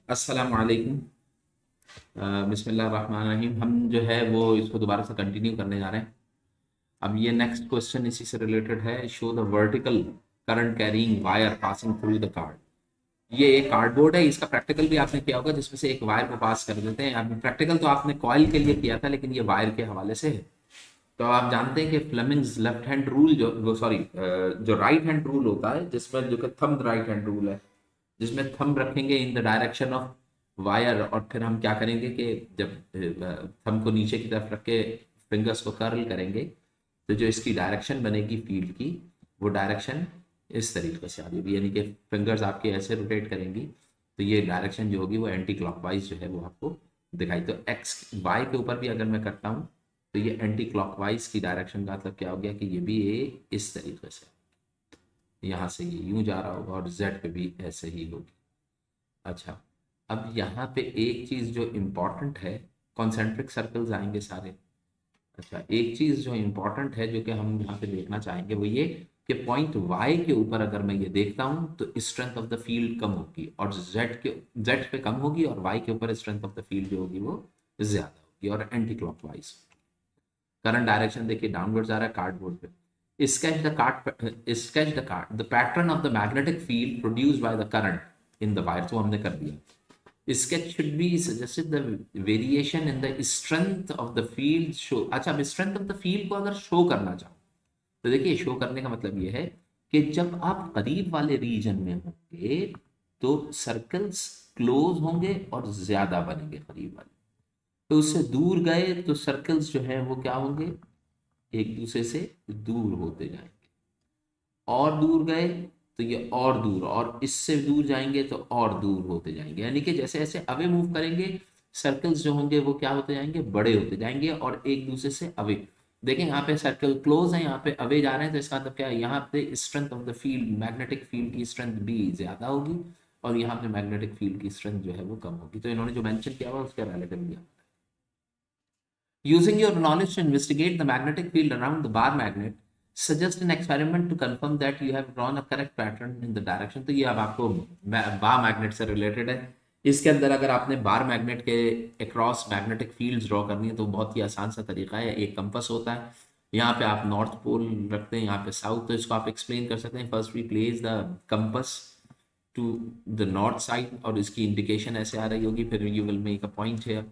अस्सलाम वालेकुम। बिस्मिल्लाहिर्रहमानिर्रहीम। हम जो है वो इसको दोबारा से कंटिन्यू करने जा रहे हैं। अब ये नेक्स्ट क्वेश्चन इसी से रिलेटेड है। Show the vertical current carrying wire passing through the card. ये एक कार्डबोर्ड है, इसका प्रैक्टिकल भी आपने किया होगा जिसमें से एक वायर को पास कर देते हैं। अब प्रैक्टिकल तो आपने कॉइल के लिए किया था, लेकिन ये वायर के हवाले से है। तो आप जानते हैं कि फ्लेमिंग्स लेफ्ट हैंड रूल जो वो सॉरी जो राइट हैंड रूल होता है, जिसमें जो कि थंब राइट हैंड रूल है, जिसमें थंब रखेंगे in the direction of wire, और फिर हम क्या करेंगे कि जब थंब को नीचे की तरफ रख के फिंगर्स को कर्ल करेंगे, तो जो इसकी डायरेक्शन बनेगी फील्ड की, वो डायरेक्शन इस तरीके से आ जाएगी। यानी कि फिंगर्स आपके ऐसे रोटेट करेंगी, तो ये डायरेक्शन जो होगी वो एंटी क्लॉकवाइज जो है वो आपको दिखाई। तो एक्स वाई के ऊपर भी अगर मैं करता हूँ, तो ये एंटी क्लॉकवाइज की डायरेक्शन का मतलब क्या हो गया कि ये भी ये इस तरीके से, यहाँ से ये यूं जा रहा होगा, और जेड पे भी ऐसे ही होगी। अच्छा, अब यहाँ पे एक चीज जो इम्पोर्टेंट है, कॉन्सेंट्रिक सर्कल्स आएंगे सारे। अच्छा, एक चीज जो इम्पोर्टेंट है जो कि हम यहाँ पे देखना चाहेंगे, वो ये कि पॉइंट वाई के ऊपर अगर मैं ये देखता हूँ तो स्ट्रेंथ ऑफ द फील्ड कम होगी, और जेड पे कम होगी, और वाई के ऊपर स्ट्रेंथ ऑफ द फील्ड जो होगी वो ज्यादा होगी, और एंटी क्लॉकवाइज। करंट डायरेक्शन देखिए डाउनवर्ड जा रहा है कार्डबोर्ड पे। Sketch the card the pattern of the magnetic field produced by the current in the wire, तो हमने कर दिया। Sketch should be suggested the variation in the strength of the field show. अच्छा, अब स्ट्रेंथ ऑफ द फील्ड को अगर show करना चाहो, तो देखिए शो करने का मतलब ये है कि जब आप करीब वाले रीजन में होंगे तो सर्कल्स क्लोज होंगे और ज्यादा बनेंगे करीब वाले। तो उससे दूर गए तो सर्कल्स जो है वो क्या होंगे, एक दूसरे से दूर होते जाएंगे। और दूर गए तो ये और दूर, और इससे दूर जाएंगे तो और दूर होते जाएंगे। यानी कि जैसे जैसे अवे मूव करेंगे, सर्कल्स जो होंगे वो क्या होते जाएंगे, बड़े होते जाएंगे और एक दूसरे से अवे। देखें यहाँ पे सर्कल क्लोज है, यहाँ पे अवे जा रहे हैं, तो इसका मतलब क्या है, यहाँ पे strength of the field, magnetic field की स्ट्रेंथ भी ज्यादा होगी, और यहाँ पे मैग्नेटिक फील्ड की स्ट्रेंथ जो है वो कम होगी। तो इन्होंने जो मेंशन किया हुआ उसके रिलेटिव लिया। Using your knowledge to investigate the magnetic field around the bar magnet, suggest an experiment to confirm that you have drawn a correct pattern in the direction। तो ये अब आपको बार मैग्नेट से related है। इसके अंदर अगर आपने बार मैग्नेट के अक्रॉस मैग्नेटिक फील्ड्स ड्रॉ करनी है तो बहुत ही आसान सा तरीका है। एक कंपास होता है, यहाँ पे आप नॉर्थ पोल रखते हैं, यहाँ पे साउथ, तो इसको आप एक्सप्लेन कर सकते हैं। First we place the compass to the north side, और इसकी इंडिकेशन ऐसे आ रही होगी, फिर you will make a point है,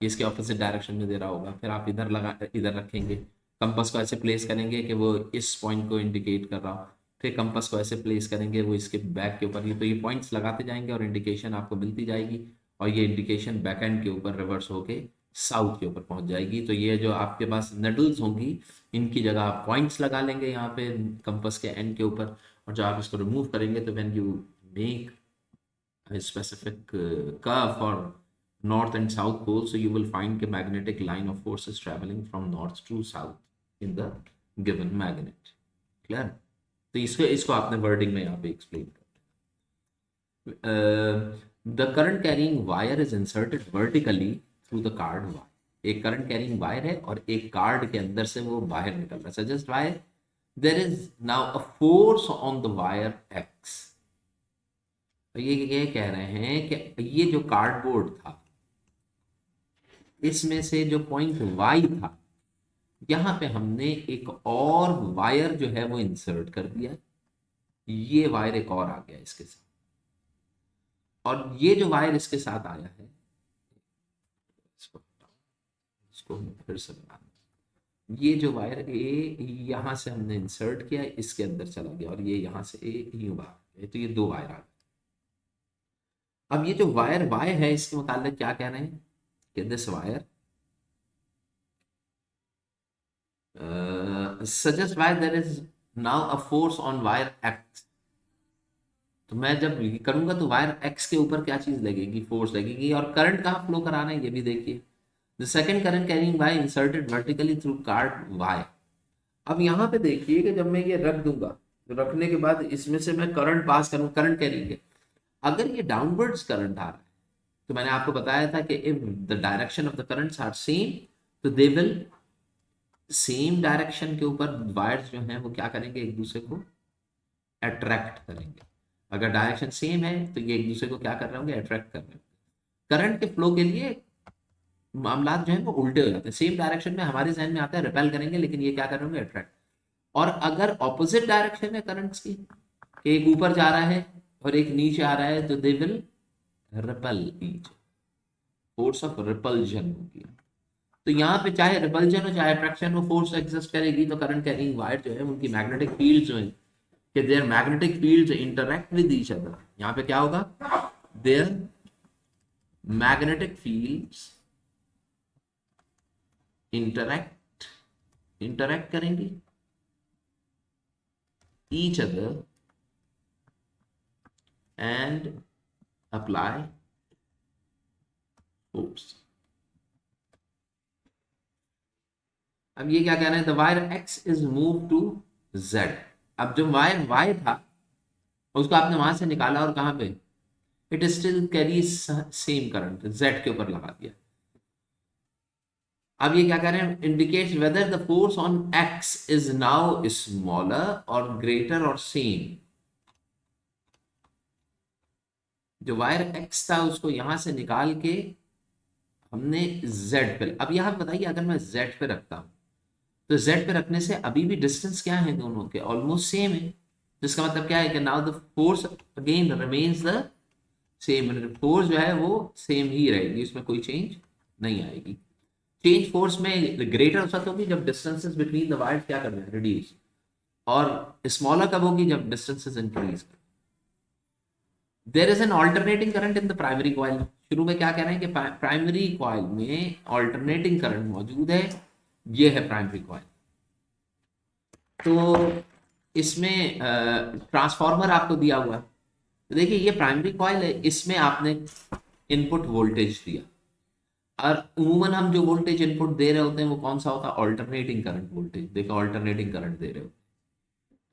इसके ऑपोजिट डायरेक्शन में दे रहा होगा, फिर आप इधर रखेंगे, कंपास को ऐसे प्लेस करेंगे कि वो इस पॉइंट को इंडिकेट कर रहा हो, फिर कंपास को ऐसे प्लेस करेंगे वो इसके बैक के ऊपर। ये तो ये पॉइंट्स लगाते जाएंगे और इंडिकेशन आपको मिलती जाएगी, और ये इंडिकेशन बैक एंड के ऊपर रिवर्स होके साउथ के ऊपर पहुंच जाएगी। तो ये जो आपके पास नडल्स होंगी, इनकी जगह आप पॉइंट्स लगा लेंगे यहाँ पे कंपास के एंड के ऊपर, और जब आप इसको रिमूव करेंगे तो when you make a specific curve for north and south pole, so you will find a magnetic line of forces traveling from north to south in the given magnet। Clear? तो इसको इसको आपने wording में यहाँ पे explain कर, the current carrying wire is inserted vertically through the card wire. एक current carrying wire है और एक कार्ड के अंदर से वो बाहर निकल रहा है। Suggest wire there is now a force on the wire x. तो ये कह रहे हैं कि ये जो कार्डबोर्ड था, इसमें से जो पॉइंट वाई था, यहां पे हमने एक और वायर जो है वो इंसर्ट कर दिया। ये वायर एक और आ गया इसके साथ, और ये जो वायर इसके साथ आया है, इसको इसको फिर से बनाना। ये जो वायर ए यहां से हमने इंसर्ट किया, इसके अंदर चला गया, और ये यहां से ए यूं बाहर गया, तो ये दो वायर आ गए। अब ये जो वायर वाई है, इसके मुताबिक क्या कह रहे हैं कि this wire suggest why there is now a force on wire x। तो मैं जब ये करूंगा तो वायर x के ऊपर क्या चीज लगेगी, फोर्स लगेगी, और करंट कहाँ फ्लो कराना है ये भी देखिए। The second current carrying Y inserted vertically through card Y. अब यहाँ पे देखिए कि जब मैं ये रख दूंगा, तो रखने के बाद इसमें से मैं करंट पास करूँ, करंट कैरिंग है, अगर ये डाउनवर्ड्स करंट आ रहा है, तो मैंने आपको बताया था कि if the direction of the currents are same, तो दे विल सेम डायरेक्शन के ऊपर वायर्स जो हैं वो क्या करेंगे, एक दूसरे को अट्रैक्ट करेंगे। अगर डायरेक्शन सेम है तो ये एक दूसरे को क्या कर रहे होंगे, अट्रैक्ट कर रहे होंगे। करंट के फ्लो के लिए मामला जो है वो उल्टे हो जाते हैं। सेम डायरेक्शन में हमारे जहन में आता है रिपेल करेंगे, लेकिन ये क्या कर रहे होंगे, अट्रैक्ट। और अगर ऑपोजिट डायरेक्शन है करंट्स की, एक ऊपर जा रहा है और एक नीचे आ रहा है, तो they will repel each, force of repulsion होगी। तो यहाँ पे चाहे रिपल्जन हो चाहे अट्रैक्शन हो, फोर्स एग्जिस्ट करेगी। तो करंट कैरिंग वायर जो है उनकी मैग्नेटिक फील्ड जो है, कि their magnetic fields interact with each other. यहाँ पे क्या होगा, their magnetic fields interact interact करेंगी each other and apply force। अब ये क्या कह रहे हैं, the wire X is move to Z. अब जो वायर वाई था उसको आपने वहां से निकाला और कहां पे, it still carries same current, Z के ऊपर लगा दिया। अब ये क्या कह रहे हैं, indicates whether the force on x is now smaller और ग्रेटर और सेम। जो वायर एक्स था उसको यहां से निकाल के हमने जेड पे, अब यहां बताइए अगर मैं जेड पे रखता हूं तो जेड पे रखने से अभी भी डिस्टेंस क्या है दोनों के, ऑलमोस्ट सेम है। जिसका मतलब क्या है कि now the force again remains the same, force जो है वो सेम ही रहेगी, इसमें कोई चेंज नहीं आएगी। चेंज फोर्स में ग्रेटर हो सकता होगी जब डिस्टेंसेस बिटवीन द वायर्स क्या कर रहे हैं, रिड्यूस, और स्मॉलर कब होगी, जब distances increase. There is an alternating current in the primary coil. शुरू में क्या कह रहे हैं कि प्राइमरी कॉइल में ऑल्टरनेटिंग करंट मौजूद है, ये है प्राइमरी कॉइल। तो इसमें ट्रांसफार्मर आपको दिया हुआ है, तो देखिए ये प्राइमरी कॉइल है, इसमें आपने इनपुट वोल्टेज दिया, और उमूमन हम जो वोल्टेज इनपुट दे रहे होते हैं वो कौन सा होता है, ऑल्टरनेटिंग करंट वोल्टेज। देखो ऑल्टरनेटिंग करंट दे रहे हो,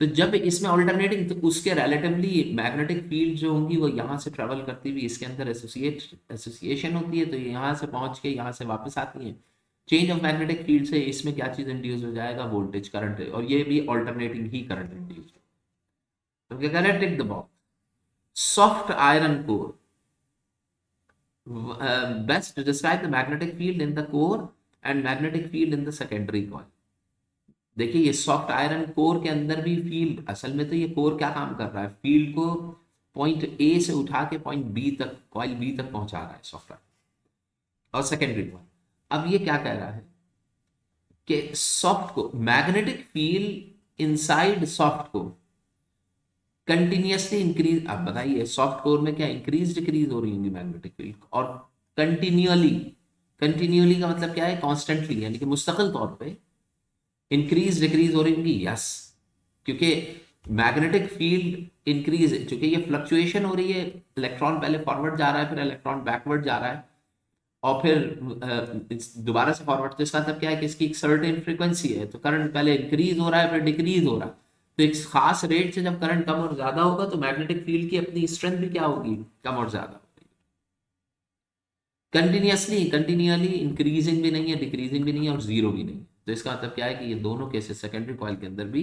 तो जब इसमें ऑल्टरनेटिंग, तो उसके रिलेटिवली मैग्नेटिक फील्ड जो होंगी वो यहाँ से ट्रेवल करती हुई इसके अंदर एसोसिएशन होती है, तो ये यहाँ से पहुंच के यहाँ से वापस आती है। चेंज ऑफ मैग्नेटिक फील्ड से इसमें क्या चीज इंड्यूस हो जाएगा, वोल्टेज करंट, और ये भी ऑल्टरनेटिंग ही करंट इंड्यूस। तो क्या करें, tick the box. Soft iron core best describe the magnetic field in the core and magnetic field in the secondary coil। देखिए ये सॉफ्ट आयरन कोर के अंदर भी फील्ड, असल में तो ये कोर क्या काम कर रहा है, फील्ड को पॉइंट ए से उठा के पॉइंट बी तक, कॉइल बी तक पहुंचा रहा है सॉफ्ट आयरन, और सेकेंडरी कॉइल। अब ये क्या कह रहा है कि सॉफ्ट को मैग्नेटिक फील्ड इनसाइड सॉफ्ट को कंटिन्यूसली इंक्रीज। अब बताइए सॉफ्ट कोर में क्या इंक्रीज डिक्रीज हो रही होंगी मैग्नेटिक फील्ड, और कंटिन्यूअली, कंटिन्यूअली का मतलब क्या है, कॉन्स्टेंटली, यानी कि मुस्तकिल तौर पे इंक्रीज डिक्रीज हो रही होंगी, यस। क्योंकि मैग्नेटिक फील्ड इंक्रीज, क्योंकि ये फ्लक्चुएशन हो रही है, इलेक्ट्रॉन पहले फॉरवर्ड जा रहा है, फिर इलेक्ट्रॉन बैकवर्ड जा रहा है, और फिर दोबारा से फॉरवर्ड। तो इसका मतलब क्या है कि इसकी एक सर्टेन फ्रीक्वेंसी है, तो करंट पहले इंक्रीज हो रहा है फिर डिक्रीज हो रहा है। तो एक खास रेट से जब करंट कम और ज्यादा होगा तो मैग्नेटिक फील्ड की अपनी स्ट्रेंथ भी क्या होगी, कम और ज्यादा होगी। कंटिन्यूअसली, कंटिन्यूअली इंक्रीजिंग भी नहीं है, डिक्रीजिंग भी नहीं है, और जीरो भी नहीं है। तो इसका मतलब क्या है कि ये दोनों केसेस सेकेंडरी कॉइल के अंदर भी,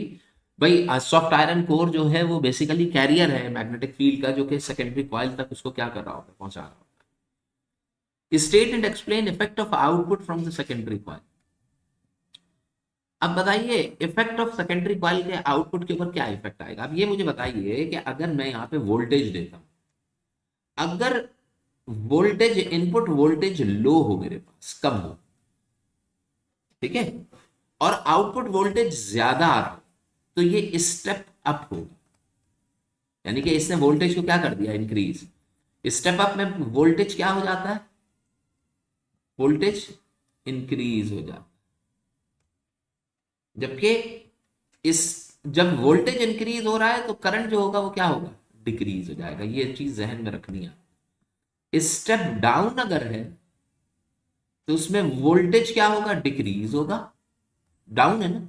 भाई सॉफ्ट आयरन कोर जो है वो बेसिकली कैरियर है मैग्नेटिक फील्ड का, जो कि सेकेंडरी कॉइल तक उसको क्या कर रहा होगा, पहुंचा रहा होगा। State and explain effect of output from the secondary coil. अब बताइए इफेक्ट ऑफ सेकेंडरी कॉइल के आउटपुट के ऊपर क्या इफेक्ट आएगा। अब ये मुझे बताइए कि अगर मैं यहाँ पे वोल्टेज देता हूं, अगर वोल्टेज, इनपुट वोल्टेज लो हो, मेरे पास कम हो, ठीक है, और आउटपुट वोल्टेज ज्यादा आ रहा हो, तो ये स्टेप अप होगा, यानी कि इसने वोल्टेज को क्या कर दिया, इंक्रीज। स्टेप अप में वोल्टेज क्या हो जाता है, वोल्टेज इंक्रीज हो जाता है, जबकि इस, जब वोल्टेज इंक्रीज हो रहा है तो करंट जो होगा वो क्या होगा, डिक्रीज हो जाएगा। ये चीज जहन में रखनी है। स्टेप डाउन अगर है तो उसमें वोल्टेज क्या होगा, डिक्रीज होगा, डाउन है ना,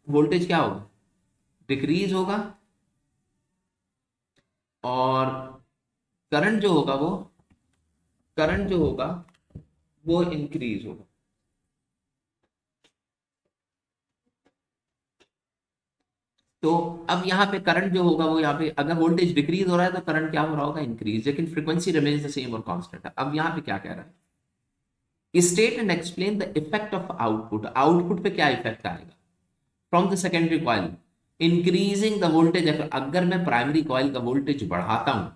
वोल्टेज क्या होगा, डिक्रीज होगा, और करंट जो होगा वो, करंट जो होगा वो इंक्रीज होगा। तो अब यहाँ पे करंट जो होगा वो यहाँ पे अगर वोल्टेज डिक्रीज हो रहा है तो करंट क्या हो रहा होगा, इंक्रीज, लेकिन फ्रीक्वेंसी रिमेन्स द सेम और कांस्टेंट है। अब यहाँ पे क्या कह रहा है, state and explain the effect of output, output पे क्या इफेक्ट आएगा from the secondary coil increasing the voltage. अगर मैं प्राइमरी कॉइल का वोल्टेज बढ़ाता हूं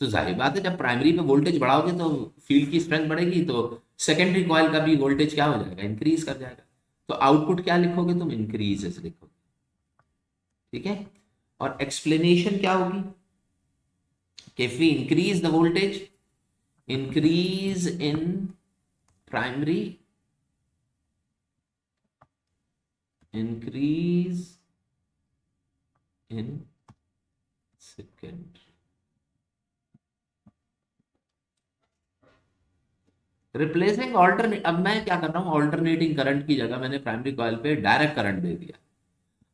तो जाहिर बात है जब प्राइमरी पे वोल्टेज बढ़ाओगे तो फील्ड की स्ट्रेंथ बढ़ेगी, तो सेकेंडरी कॉइल का भी वोल्टेज क्या हो जाएगा, इंक्रीज कर जाएगा। तो आउटपुट क्या लिखोगे तुम, इंक्रीजेस लिखोगे। ठीक है, और एक्सप्लेनेशन क्या होगी कि if we increase the voltage, increase in primary, increase in secondary. Replacing alternate, अब मैं क्या कर रहा हूं, ऑल्टरनेटिंग करंट की जगह मैंने प्राइमरी कॉइल पे डायरेक्ट करंट दे दिया।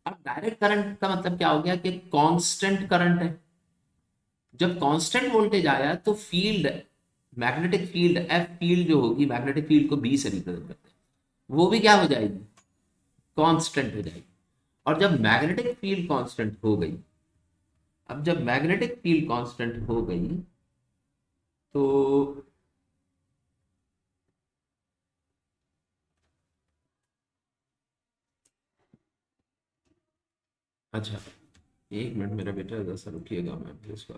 अब डायरेक्ट करंट का मतलब क्या हो गया कि कांस्टेंट करंट है। जब कांस्टेंट वोल्टेज आया तो field, magnetic field, F field जो होगी, मैग्नेटिक फील्ड को बी से रिप्रेजेंट करते हैं, वो भी क्या हो जाएगी, कांस्टेंट हो जाएगी। और जब मैग्नेटिक फील्ड कांस्टेंट हो गई, अब जब मैग्नेटिक फील्ड कांस्टेंट हो गई तो अच्छा, एक मिनट मेरा बेटा इधर से रुकिएगा, मैं फिर इसको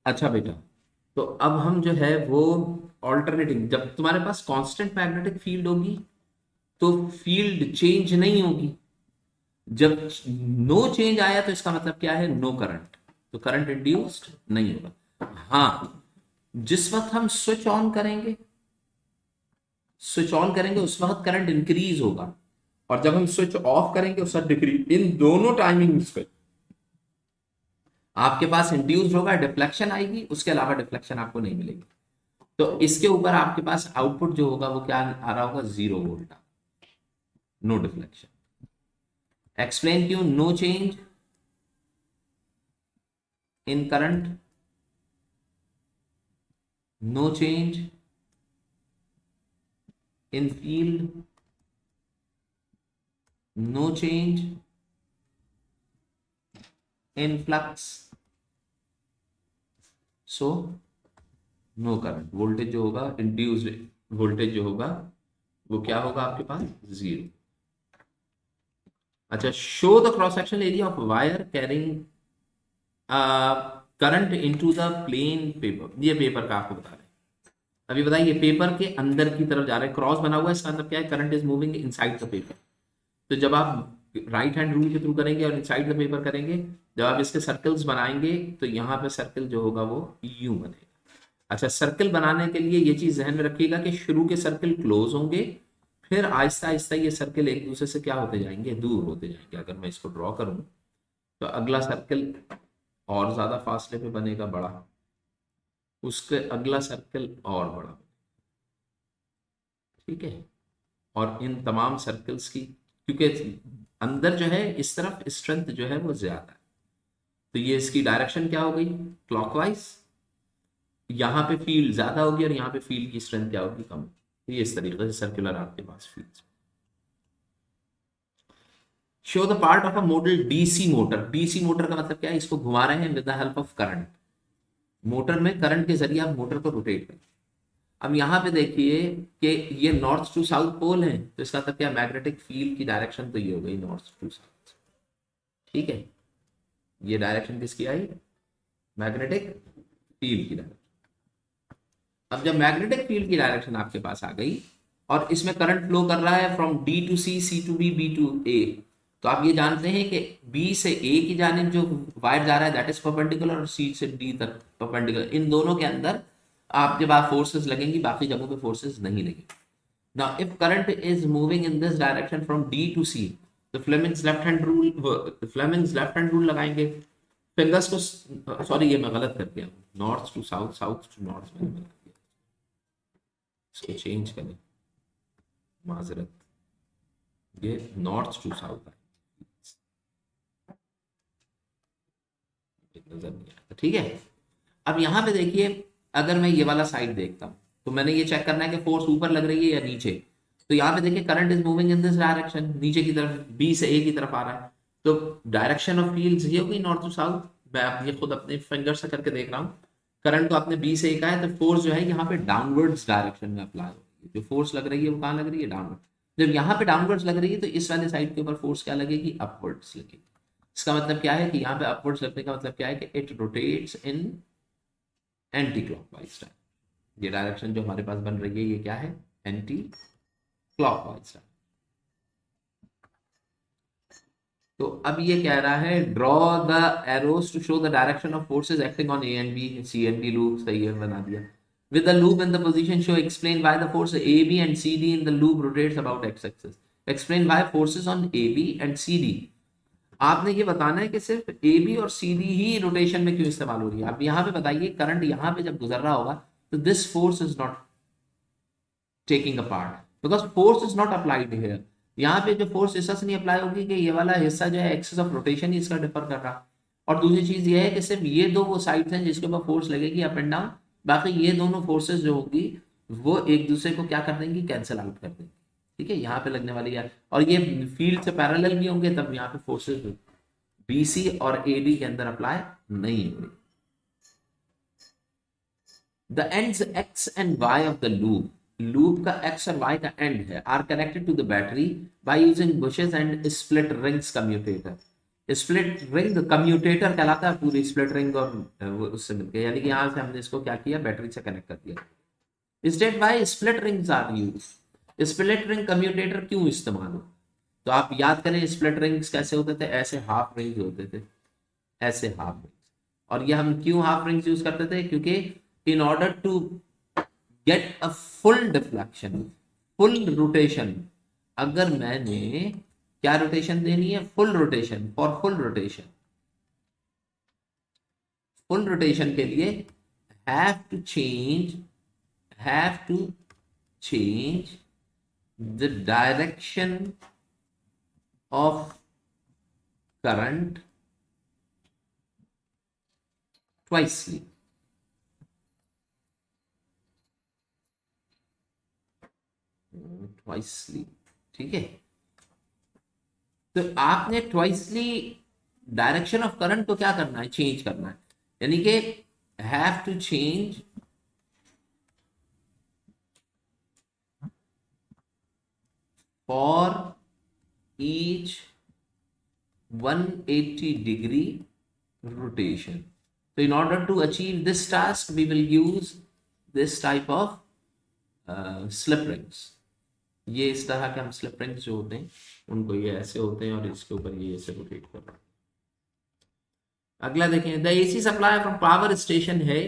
अच्छा बेटा, तो अब हम जो है वो ऑल्टरनेटिंग, जब तुम्हारे पास कांस्टेंट मैग्नेटिक फील्ड होगी तो फील्ड चेंज नहीं होगी। जब नो चेंज आया तो इसका मतलब क्या है, नो करंट, तो करंट इंड्यूस्ड नहीं होगा। हाँ, जिस वक्त हम स्विच ऑन करेंगे, स्विच ऑन करेंगे उस वक्त करंट इंक्रीज होगा, और जब हम स्विच ऑफ करेंगे उस वक्त डिक्रीज। इन दोनों टाइमिंग्स पे आपके पास इंड्यूस्ड होगा, डिफ्लेक्शन आएगी, उसके अलावा डिफ्लेक्शन आपको नहीं मिलेगी। तो इसके ऊपर आपके पास आउटपुट जो होगा वो क्या आ रहा होगा, 0 वोल्ट, नो डिफ्लेक्शन। एक्सप्लेन क्यों no change in current, no change in field, no change in flux, so no current. Voltage जो होगा, इंड्यूस्ड वोल्टेज जो होगा वो क्या होगा आपके पास, 0। अच्छा, show the cross sectional area of wire carrying current into the plain paper. ये पेपर का आपको बता रहे हैं। अभी बताइए, पेपर के अंदर की तरफ जा रहे हैं, क्रॉस बना हुआ है, इसका मतलब क्या है, current is moving inside the paper. तो जब आप राइट हैंड रूल के थ्रू करेंगे और इनसाइड द पेपर करेंगे, जब आप इसके सर्कल्स बनाएंगे तो यहाँ पे सर्कल जो होगा वो यू बनेगा। अच्छा, सर्कल बनाने के लिए ये चीज ध्यान में रखिएगा कि शुरू के सर्कल क्लोज होंगे, फिर आहिस्ता आहिस्ता ये सर्कल एक दूसरे से क्या होते जाएंगे, दूर होते जाएंगे। अगर मैं इसको ड्रॉ करूं तो अगला सर्कल और ज्यादा फासले पे बनेगा बड़ा, उसके अगला सर्कल और बड़ा, ठीक है। और इन तमाम सर्कल्स की, क्योंकि अंदर जो है इस तरफ स्ट्रेंथ जो है वो ज्यादा है, तो ये इसकी डायरेक्शन क्या हो गई, क्लॉकवाइज। यहाँ पे फील्ड ज्यादा होगी और यहाँ पे फील्ड की स्ट्रेंथ क्या होगी, कम। तो ये इस तरीके से सर्कुलर आपके पास field. Show the part of a model DC motor. DC motor का मतलब क्या है, इसको घुमा रहे हैं with the help of current. Motor में करंट के जरिए आप मोटर को रोटेट करें। अब यहाँ पे देखिए कि ये नॉर्थ टू साउथ पोल है, तो इसका मतलब क्या, मैग्नेटिक फील्ड की डायरेक्शन तो ये हो गई नॉर्थ टू साउथ। ठीक है, ये डायरेक्शन किसकी आई, मैग्नेटिक फील्ड की डायरेक्शन। अब जब मैग्नेटिक फील्ड की डायरेक्शन आपके पास आ गई और इसमें करंट फ्लो कर रहा है from D to C, C to B, B to A, तो आप ये जानते हैं कि बी से ए की जानिब जो वायर जा रहा है दैट इज परपेंडिकुलर, और सी से डी तक परपेंडिकुलर। इन दोनों के अंदर आपके पास फोर्सेस लगेंगी, बाकी जगहों पे फोर्सेस नहीं लगेंगी। Now if current is moving in this direction from D to C, तो Fleming's left hand rule, Fleming's left hand rule लगाएंगे। फिंगर्स को, सॉरी ये मैं गलत कर दिया, north to south, south to north मैंने गलत किया, इसको चेंज करें, माजरत, ये नॉर्थ टू साउथ है, नजर नहीं आता। ठीक है, अब यहाँ पे देखिए, अगर मैं ये वाला साइड देखता हूँ तो मैंने ये चेक करना है कि फोर्स ऊपर लग रही है या नीचे। तो यहाँ पे देखिए current is moving in this direction, नीचे की तरफ, बी से ए की तरफ आ रहा है, तो डायरेक्शन ऑफ फील्ड ये होगी नॉर्थ टू साउथ। मैं आप ये खुद अपने फिंगर से करके देख रहा हूँ। करंट तो आपने बी से ए का है, तो फोर्स जो है यहाँ पे डाउनवर्ड्स डायरेक्शन में अप्लाई होगी। जो फोर्स लग रही है वो कहाँ लग रही है, डाउनवर्ड। जब यहाँ पे डाउनवर्ड्स लग रही है तो इस वाले साइड के ऊपर फोर्स क्या लगेगी, अपवर्ड्स लगेगी। इसका मतलब क्या है कि यहाँ पे अपवर्ड्स लगने का मतलब क्या है कि it rotates in anti clockwise. ये डायरेक्शन जो हमारे पास बन रही है ये क्या है, एंटी क्लॉकवाइज। तो अब ये कह रहा है draw the arrows to show the direction of forces acting on A and B, C and D loop, सही है बना दिया। With the loop in the position show explain why the force A B and C D in the loop rotates about X axis. Explain why forces on A B and C D. आपने ये बताना है कि सिर्फ A B और C D ही rotation में क्यों इस्तेमाल हो रही है। अब यहाँ पे बताइए करंट यहाँ पे जब गुजर रहा होगा तो this force is not taking a part, because force is not applied here. यहाँ पे जो फोर्स हिस्सा से नहीं अप्लाई होगी कि ये वाला हिस्सा जो है एक्सिस ऑफ रोटेशन ही इसका डिफर कर रहा। और दूसरी चीज ये है कि सिर्फ ये दो वो साइड्स हैं जिसके ऊपर फोर्स लगेगी अप एंड डाउन, बाकी ये दोनों फोर्सेस जो होगी वो एक दूसरे को क्या कर देंगी, कैंसिल आउट कर देंगी। ठीक है, यहाँ पे लगने वाली है, और ये फील्ड से पैरेलल भी होंगे, तब यहाँ पे फोर्सेस बीसी और एडी के अंदर अप्लाई नहीं होंगे। The ends X and Y of the loop, loop का एक्स और वाई का एंड है, are connected to the battery by using brushes and split rings commutator. Split ring commutator कहलाता है पूरी स्प्लिट रिंग, और उससे मिलकर, यानी कि यहां से हमने इसको क्या किया, बैटरी से कनेक्ट कर दिया। Instead by split rings are use, split ring commutator क्यों इस्तेमाल हो, तो आप याद करें स्प्लिट रिंग्स कैसे होते थे, ऐसे हाफ रिंग्स होते थे, ऐसे हाफ रिंग्स। और ये हम क्यों हाफ रिंग्स यूज करते थे, क्योंकि in order to get a full deflection, full rotation, अगर मैंने क्या रोटेशन देनी है, full rotation, for full rotation, full rotation के लिए have to change, have to change the direction of current twicely। Twicely, ठीक है, तो आपने ट्वाइसली डायरेक्शन ऑफ करंट को क्या करना है, चेंज करना है, यानी कि have to change for each 180 degree rotation। So in order to achieve this task we will use this type of slip rings। ये इस तरह के हम slip rings जो होते हैं उनको ये ऐसे होते हैं और इसके ऊपर ये ऐसे रोटेट कर रहे हैं। अगला देखें, the AC supply from power station है,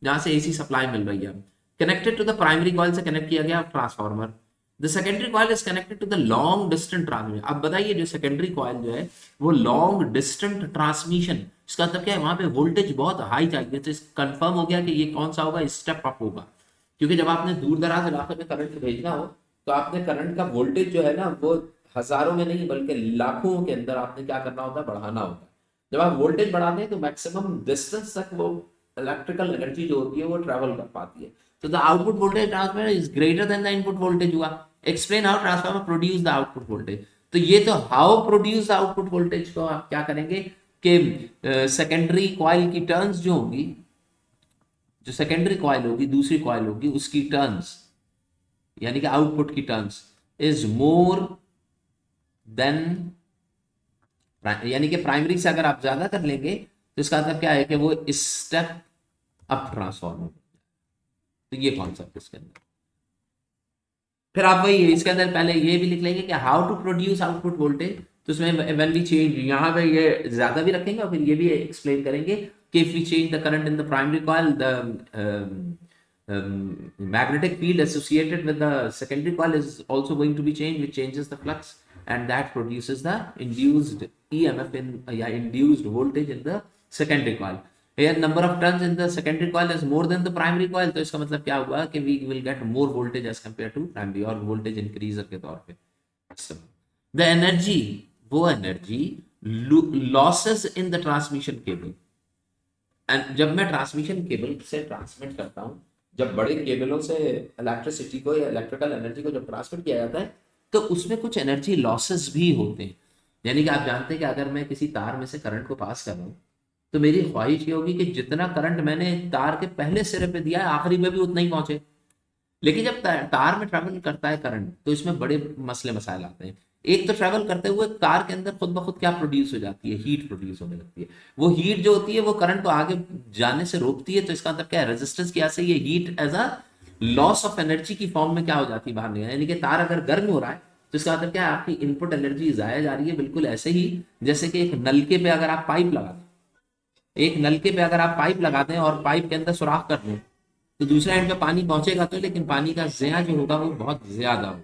जहां से एसी सप्लाई मिल रही है, connected to the primary coil से कनेक्ट किया गया transformer. The secondary coil is connected to the long distant transmission. अब बताइए जो सेकेंडरी कॉइल जो है वो लॉन्ग डिस्टेंट ट्रांसमिशन, इसका मतलब क्या है, वहां पे वोल्टेज बहुत हाई चाहिए, तो कंफर्म हो गया कि ये कौन सा होगा, स्टेप अप होगा। क्योंकि जब आपने दूर दराज इलाके में करंट भेजना हो तो आपने करंट का वोल्टेज जो है ना वो हजारों में नहीं बल्कि लाखों के अंदर आपने क्या करना होता है, बढ़ाना होता है। जब आप वोल्टेज बढ़ाते हैं तो मैक्सिमम डिस्टेंस तक वो इलेक्ट्रिकल एनर्जी जो होती है वो ट्रेवल कर पाती है। तो the output voltage transfer is greater than the input voltage हुआ। Explain how transformer produce the output voltage. तो ये तो how produce the output voltage को आप क्या करेंगे कि सेकेंडरी कॉइल की टर्न्स जो होंगी, जो सेकेंडरी कॉइल होगी, दूसरी कॉइल होगी, उसकी टर्न्स यानी कि आउटपुट की टर्न्स इज मोर देन, यानी कि प्राइमरी से अगर आप ज्यादा कर लेंगे तो इसका मतलब क्या है कि वो स्टेप अप ट्रांसफॉर्म हो। तो ये कॉन्सेप्ट इसके अंदर। फिर आप वही इसके अंदर पहले ये भी लिख लेंगे कि how to produce output voltage. तो उसमें व्हेन वी चेंज, यहाँ पे ये ज्यादा भी रखेंगे और फिर ये भी एक्सप्लेन करेंगे कि if we change the current in the primary coil, the magnetic field associated with the secondary coil is also going to be changed, which changes the flux and that produces the induced EMF in induced voltage in the secondary coil. Here number of turns in the secondary coil is more than the primary coil, तो इसका मतलब क्या हुआ कि we will get more voltage as compared to primary, और voltage increaser के तौर पे। the energy, वो energy losses in the transmission cable, and जब मैं ट्रांसमिशन केबल से ट्रांसमिट करता हूँ, जब बड़े केबलों से इलेक्ट्रिसिटी को या इलेक्ट्रिकल एनर्जी को जब ट्रांसमिट किया जाता है तो उसमें कुछ एनर्जी लॉसेस भी होते हैं। यानी कि आप जानते हैं कि अगर मैं किसी तार में से करंट को पास कर रहा हूँ तो मेरी ख्वाहिश ये होगी कि जितना करंट मैंने तार के पहले सिरे पे दिया है आखिरी में भी उतना ही पहुंचे। लेकिन जब तार में ट्रेवल करता है करंट तो इसमें बड़े मसले मसाइल आते हैं। एक तो ट्रेवल करते हुए कार के अंदर खुद ब खुद क्या प्रोड्यूस हो जाती है, हीट प्रोड्यूस होने लगती है। वो हीट जो होती है वो करंट को आगे जाने से रोकती है। तो इसका मतलब क्या है, रेजिस्टेंस की वजह से ये heat as a loss of energy की फॉर्म में क्या हो जाती है, बाहर निकल। यानी कि तार अगर गर्म हो रहा है तो इसका मतलब क्या है, आपकी इनपुट एनर्जी जाया जा रही है। बिल्कुल ऐसे ही जैसे कि एक नलके पे अगर आप पाइप लगा दें, एक नलके पे अगर आप पाइप लगा दें और पाइप के अंदर सुराख कर दें तो दूसरे एंड पे पानी पहुंचेगा तो, लेकिन पानी का ज़या जो होगा वो बहुत ज्यादा होगा।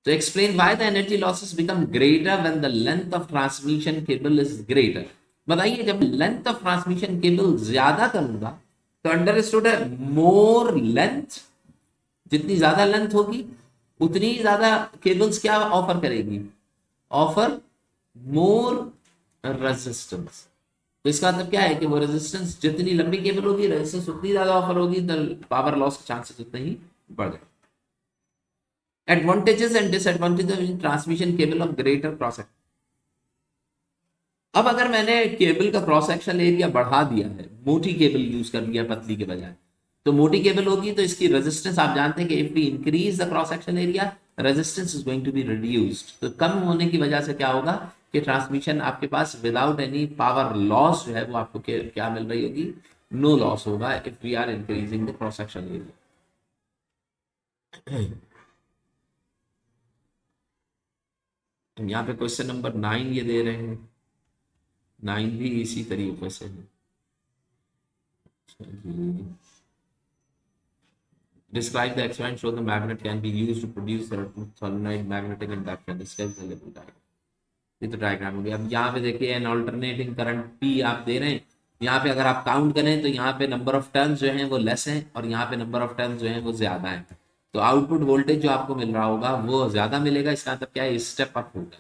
तो explain why the energy losses become greater when the length of transmission cable is greater। बताइए, जब लेंथ ऑफ ट्रांसमिशन केबल ज्यादा करूंगा तो अंडरस्टूड है मोर लेंथ, जितनी ज्यादा लेंथ होगी उतनी ज्यादा केबल्स क्या ऑफर करेगी, ऑफर मोर रेजिस्टेंस। तो इसका मतलब क्या है कि वो रेजिस्टेंस, जितनी लंबी केबल होगी रेजिस्टेंस उतनी ज्यादा ऑफर होगी, तो पावर लॉस के चांसेस उतने ही बढ़ जाएंगे। Advantages and disadvantages in transmission cable of greater cross section. अब अगर मैंने केबल का क्रॉस सेक्शन एरिया बढ़ा दिया है, मोटी केबल यूज कर लिया पतली के बजाय, तो मोटी केबल होगी तो इसकी रेजिस्टेंस आप जानते हैं कि if we increase the cross section area resistance is going to be reduced. तो कम होने की वजह से क्या होगा कि ट्रांसमिशन आपके पास विदाउट एनी पावर लॉस जो है वो आपको क्या मिल रही होगी, नो लॉस होगा if we are increasing the cross section area. यहाँ पे क्वेश्चन नंबर 9 ये दे रहे हैं, 9 भी इसी तरीके से है। Describe the experiment show the magnet can be used to produce solenoid magnetic induction। ये तो डायग्राम हो गया। अब यहाँ पे देखिए एन अल्टरनेटिंग करंट पी आप दे रहे हैं। यहाँ पे अगर आप काउंट करें तो यहाँ पे नंबर ऑफ टर्न्स जो हैं वो लेस हैं और यहाँ पे नंबर ऑफ टर्न्स जो हैं वो ज्यादा हैं। तो आउटपुट वोल्टेज जो आपको मिल रहा होगा वो ज्यादा मिलेगा। इसका मतलब क्या है, स्टेप अप होगा।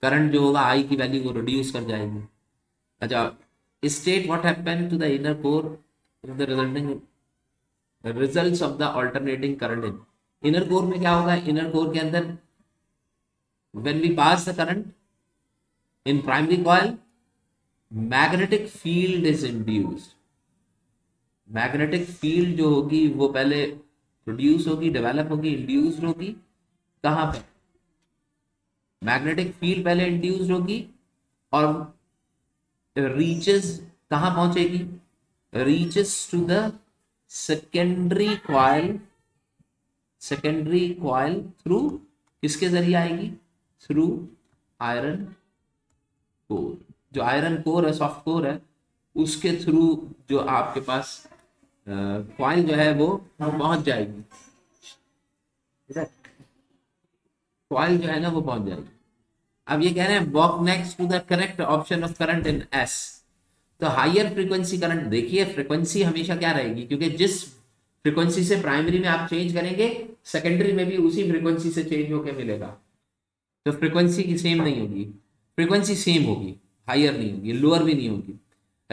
करंट जो होगा आई की वैल्यू को रिड्यूस कर जाएगी। अच्छा, state what happened to the inner core the resulting results of the alternating current in. Inner core में क्या होगा, इनर कोर के अंदर when we pass the current in primary coil magnetic field is induced. Magnetic field जो होगी वो पहले produce होगी, डेवलप होगी, इंड्यूस्ड होगी। कहां पे, मैग्नेटिक फील्ड पहले इंड्यूस्ड होगी और रीचेस कहां पहुंचेगी, reaches to the secondary coil. Secondary coil through किसके जरिए आएगी, थ्रू आयरन कोर। जो आयरन कोर है, सॉफ्ट कोर है, उसके थ्रू जो आपके पास कॉइल जो है वो पहुंच जाएगी। कॉइल जो है ना वो पहुंच जाएगी। अब ये कह रहे हैं walk next to the correct option of current in S. तो हायर फ्रीक्वेंसी करंट, देखिए फ्रीक्वेंसी हमेशा क्या रहेगी, क्योंकि जिस फ्रीक्वेंसी से प्राइमरी में आप चेंज करेंगे सेकेंडरी में भी उसी फ्रीक्वेंसी से चेंज होकर मिलेगा। तो फ्रीक्वेंसी की सेम नहीं होगी, फ्रीक्वेंसी सेम होगी, हायर नहीं होगी, लोअर भी नहीं होगी।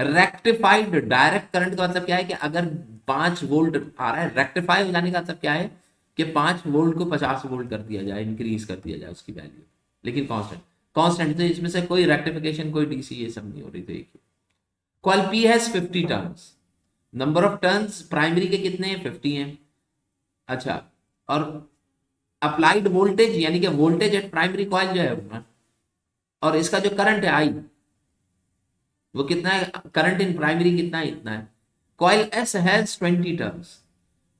रेक्टिफाइड डायरेक्ट करंट का मतलब क्या है कि अगर 5 वोल्ट आ रहा है, रेक्टिफाई हो जाने का मतलब क्या है कि 5 वोल्ट को 50 वोल्ट कर दिया जाए, इंक्रीज कर दिया जाए उसकी वैल्यू, लेकिन कांस्टेंट। कांस्टेंट तो इसमें से कोई रेक्टिफिकेशन, कोई डीसी ये सब नहीं हो रही। तो एक coil P has 50 turns, number of turns primary के कितने हैं, 50 हैं। अच्छा, और अप्लाइड वोल्टेज यानी कि वोल्टेज एट प्राइमरी कॉइल जो है, और इसका जो करंट है आई, वो कितना है, करंट इन प्राइमरी कितना है, इतना है। Coil S has 20 turns,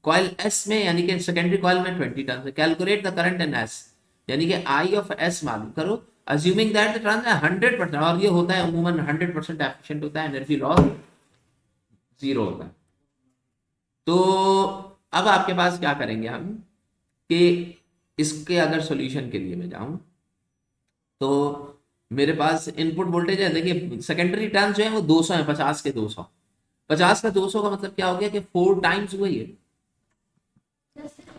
coil S में यानी कि सेकेंडरी कॉइल में 20 टर्न्स है। Calculate the current in S, यानी कि आई ऑफ एस मालूम करो, अज्यूमिंग दैट द टर्न्स है 100%, और ये होता है अमूमन 100% एफिशिएंट होता है, एनर्जी लॉस 0 होता है। तो अब आपके पास क्या करेंगे हम कि इसके अगर सॉल्यूशन के लिए मैं जाऊं तो मेरे पास इनपुट वोल्टेज है, देखिए सेकेंडरी टर्न्स जो है वो 200 है, 50 के 200, 50 का 200 का मतलब क्या हो गया कि 4 टाइम्स हुए ये।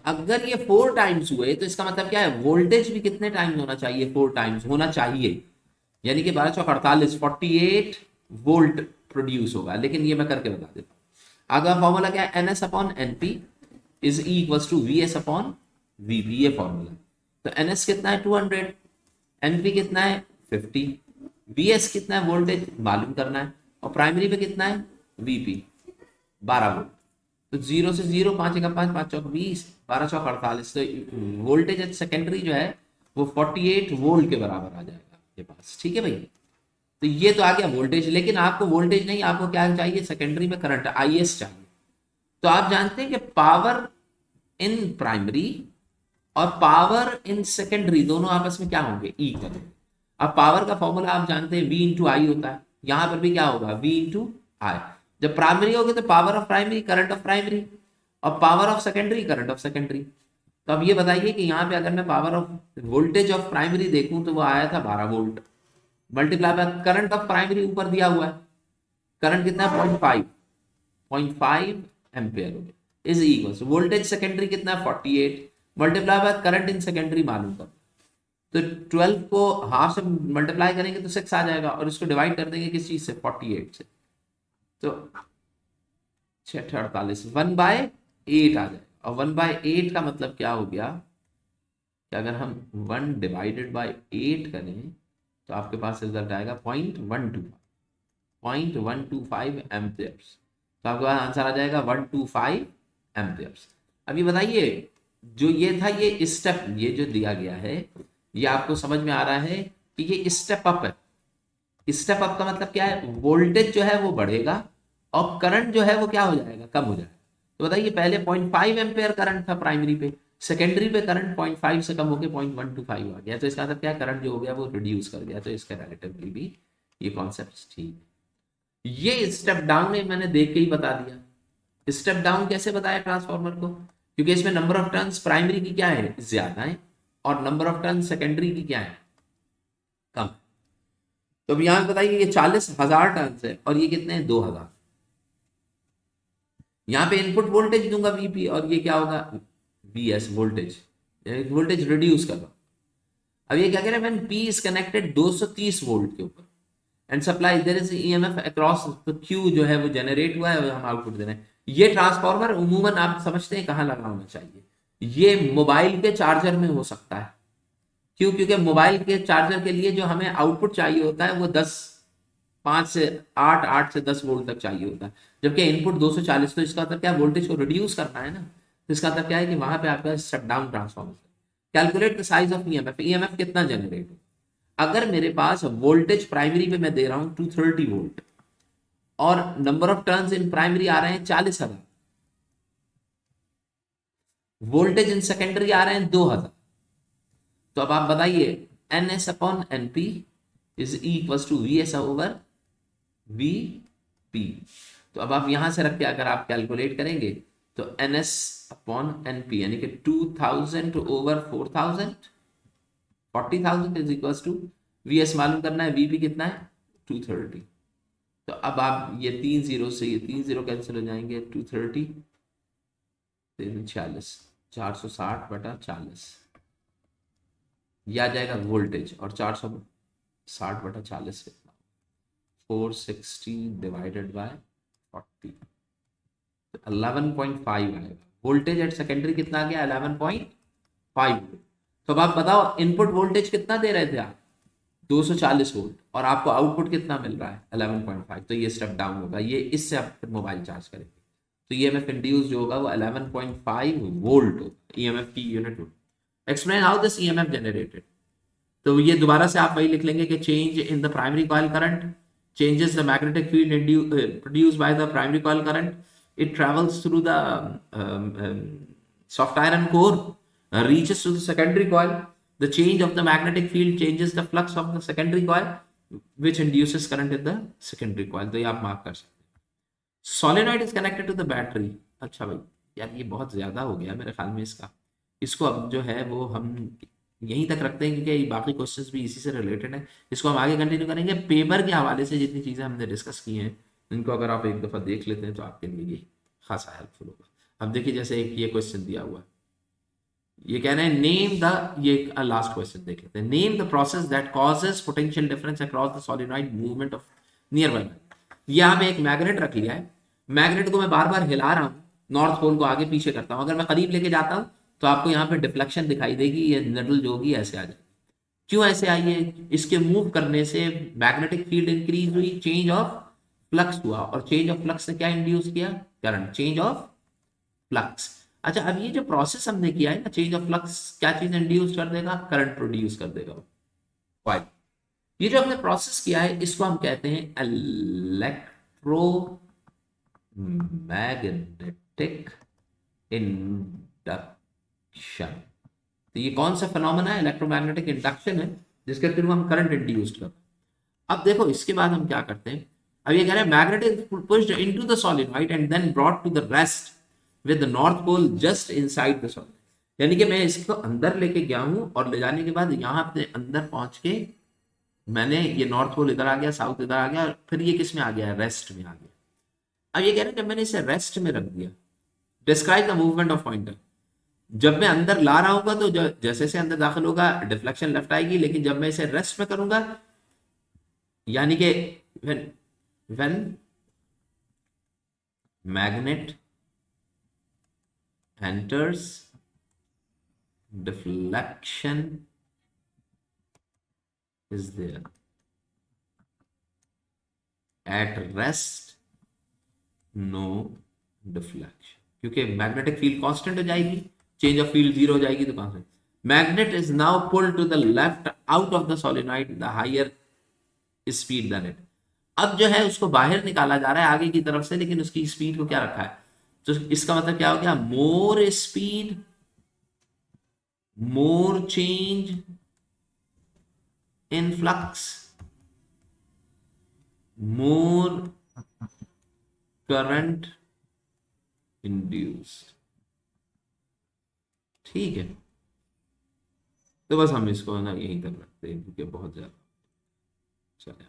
अगर ये 4 टाइम्स हुए तो इसका मतलब क्या है, वोल्टेज भी कितने टाइम्स होना चाहिए, 4 टाइम्स होना चाहिए, यानी कि 1248 48 वोल्ट प्रोड्यूस होगा। लेकिन ये मैं करके बता देता हूँ। अगला फॉर्मूला क्या है, N S upon N P is equal to V S upon V P, ये फॉर्मूला। तो एन एस कितना है 200, एन पी कितना है 50, वी एस कितना है वोल्टेज मालूम करना है, और प्राइमरी पे कितना है वीपी 12 वोल्ट। तो 0 से 0, 5 का 5, 5 चौक 20, 12 चौक 48। तो वोल्टेज सेकेंडरी जो है वो 48 वोल्ट के बराबर आ जाएगा आपके पास, ठीक है भाई। तो ये तो आ गया वोल्टेज, लेकिन आपको वोल्टेज नहीं, आपको क्या चाहिए, सेकेंडरी में करंट आई एस चाहिए। तो आप जानते हैं कि पावर इन प्राइमरी और पावर इन सेकेंडरी दोनों आपस में क्या होंगे, इक्वल। अब पावर का फॉर्मूला आप जानते हैं, V इंटू आई होता है, यहां पर भी क्या होगा, V इंटू आई। जब प्राइमरी होगी तो power of primary current of primary, और power of secondary current of secondary. तो अब ये बताइए कि यहाँ पे अगर मैं power of voltage of primary देखूं तो वो आया था 12 volt, multiply by current of primary ऊपर दिया हुआ है, करंट कितना है 0.5 ampere is equal voltage secondary कितना है 48, multiply by current in secondary मालूम कर। तो 12 को हाफ से मल्टीप्लाई करेंगे तो 6 आ जाएगा, और इसको डिवाइड कर देंगे किस चीज से, 48 से, तो 6 1/8 आ जाएगा। और 1/8 का मतलब क्या हो गया कि अगर हम 1/8 करें तो आपके पास रिजल्ट आएगा 0.125 एम्पियर्स। तो आपके पास आंसर आ जाएगा 125 एम्पियर्स। अभी बताइए, जो ये था ये स्टेप, ये जो दिया गया है, ये आपको समझ में आ रहा है कि ये स्टेप अप है। स्टेप अप का मतलब क्या है, वोल्टेज जो है वो बढ़ेगा और करंट जो है वो क्या हो जाएगा, कम हो जाएगा। तो बताइए, पहले 0.5 एम्पेयर करंट था प्राइमरी पे, सेकेंडरी पे करंट 0.5 से कम होकर 0.125 आ गया। तो इसका मतलब क्या, करंट जो हो गया वो रिड्यूस कर गया। तो इसके रिलेटिवली भी ये कॉन्सेप्ट ठीक है। ये स्टेप डाउन है, मैंने देख के ही बता दिया। स्टेप डाउन कैसे बताया ट्रांसफॉर्मर को, क्योंकि इसमें नंबर ऑफ टर्न्स प्राइमरी की क्या है, ज्यादा है, और नंबर ऑफ टर्न्स सेकेंडरी की क्या है, कम। तो अब यहां बताइए, ये 40,000 टर्न्स है और ये कितने हैं, 2,000। यहाँ पे इनपुट वोल्टेज दूंगा वीपी, और ये क्या होगा, वीएस वोल्टेज, वोल्टेज रिड्यूस कर रहा हूं। अब ये क्या कह रहे हैं, when P is connected 230 volt के ऊपर and supply there is EMF across, तो क्यू जो है वो जनरेट हुआ है, हम आउटपुट दे रहे हैं। ये ट्रांसफॉर्मर उमूमन आप समझते हैं कहाँ लगा होना चाहिए, ये मोबाइल के चार्जर में हो सकता है। क्यों, क्योंकि मोबाइल के चार्जर के लिए जो हमें आउटपुट चाहिए होता है वो 5 से 8, 8 से 10 वोल्ट तक चाहिए होता है, जबकि इनपुट 240। तो इसका मतलब क्या, वोल्टेज को रिड्यूस करना है ना। तो इसका मतलब क्या है कि वहां पे आपका shut down transformer. Calculate the size of EMF, EMF कितना जनरेट हो। अगर मेरे पास वोल्टेज प्राइमरी पे मैं दे रहा हूं 230 वोल्ट, और number of turns in primary आ रहे हैं 40,000, वोल्टेज इन सेकेंडरी आ रहे हैं 2,000, तो अब आप बताइए, N S upon N P is equal to V S over V P. तो अब आप यहां से रख के अगर आप कैलकुलेट करेंगे तो N S upon N P यानी कि 2000 over 4000, 40,000 is equal to V S मालूम करना है, वीपी कितना है 230। तो अब आप ये 3 जीरो से ये 3 जीरो कैंसिल हो जाएंगे, 230 40, 460/40, ये आ जाएगा वोल्टेज, और 460/40 कितना, 460 डिवाइडेड बाय 40, 11.5 आएगा। वोल्टेज एट सेकेंडरी कितना आ गया? 11.5। तो अब आप बताओ इनपुट वोल्टेज कितना दे रहे थे आप? 240 वोल्ट, और आपको आउटपुट कितना मिल रहा है? 11.5। तो ये स्टेप डाउन होगा, ये इससे आप फिर मोबाइल चार्ज करेंगे। तो ईएमएफ इंड्यूस जो होगा वो 11.5 वोल्ट होगा, ईएमएफ की यूनिट होगी। Explain how this EMF generated. तो ये दोबारा से आप वही लिख लेंगे कि change in the primary coil current changes the magnetic field produced by the primary coil current. It travels through the soft iron core, reaches to the secondary coil. The change of the magnetic field changes the flux of the secondary coil, which induces current in the secondary coil. तो ये आप mark कर सकते हैं। Solenoid is connected to the battery. अच्छा भाई, यार ये बहुत ज्यादा हो गया मेरे ख्याल में इसका। इसको अब जो है वो हम यहीं तक रखते हैं, क्योंकि बाकी क्वेश्चंस भी इसी से रिलेटेड है। इसको हम आगे कंटिन्यू करेंगे पेपर के हवाले से। जितनी चीज़ें हमने डिस्कस की हैं इनको अगर आप एक दफ़ा देख लेते हैं तो आपके लिए ये खासा हेल्पफुल होगा। अब देखिए, जैसे एक ये क्वेश्चन दिया हुआ है, ये कह रहे हैं नेम द, ये लास्ट क्वेश्चन देख लेते हैं। Name the process that causes potential difference across the solenoid movement of near by. यहाँ पे एक मैग्नेट रख लिया है, मैग्नेट को मैं बार बार हिला रहा हूँ, नॉर्थ पोल को आगे पीछे करता हूँ। अगर मैं करीब लेके जाता हूँ तो आपको यहाँ पे डिफ्लेक्शन दिखाई देगी, ये निडल जो होगी ऐसे आ जाएगी। क्यों ऐसे आई है? इसके मूव करने से मैग्नेटिक फील्ड इंक्रीज हुई, चेंज ऑफ फ्लक्स हुआ, और चेंज ऑफ फ्लक्स से क्या इंड्यूस किया? Current, change of flux. अच्छा, अब ये जो प्रोसेस हमने किया है ना, चेंज ऑफ फ्लक्स क्या चीज इंड्यूस कर देगा? करंट प्रोड्यूस कर देगा। वाई? ये जो हमने प्रोसेस किया है इसको हम कहते हैं इलेक्ट्रोमैग्नेटिक इंडक्शन। तो ये कौन सा फिनोमेना है? इलेक्ट्रोमैग्नेटिक इंडक्शन है, जिसके थ्रू हम करंट इंड्यूस करते हैं। अब देखो इसके बाद हम क्या करते हैं, अब ये कह रहे हैं magnet is pushed into the solenoid and then brought to the rest with the north pole just inside the solenoid. यानी कि मैं इसको अंदर लेके गया हूं, और ले जाने के बाद यहाँ अपने अंदर पहुंच के मैंने ये नॉर्थ पोल इधर आ गया, साउथ इधर आ गया, और फिर ये किस में आ गया? रेस्ट में आ गया। अब ये कह रहे हैं जब मैंने इसे रेस्ट में रख दिया, describe the movement of pointer. जब मैं अंदर ला रहा हूंगा तो जैसे जैसे अंदर दाखिल होगा डिफ्लेक्शन लेफ्ट आएगी, लेकिन जब मैं इसे रेस्ट में करूंगा, यानी कि when magnet enters, deflection is there, at rest no deflection, क्योंकि मैग्नेटिक फील्ड कांस्टेंट हो जाएगी, चेंज ऑफ फील्ड जीरो हो जाएगी, तो constant. Magnet is now pulled to the left out of the solenoid the higher speed than it. अब जो है उसको बाहर निकाला जा रहा है आगे की तरफ से, लेकिन उसकी स्पीड को क्या रखा है? तो इसका मतलब क्या हो गया? More speed, more change in flux, more current induced. ठीक है, तो बस हम इसको ना यहीं तक रखते हैं, क्योंकि बहुत ज्यादा चले।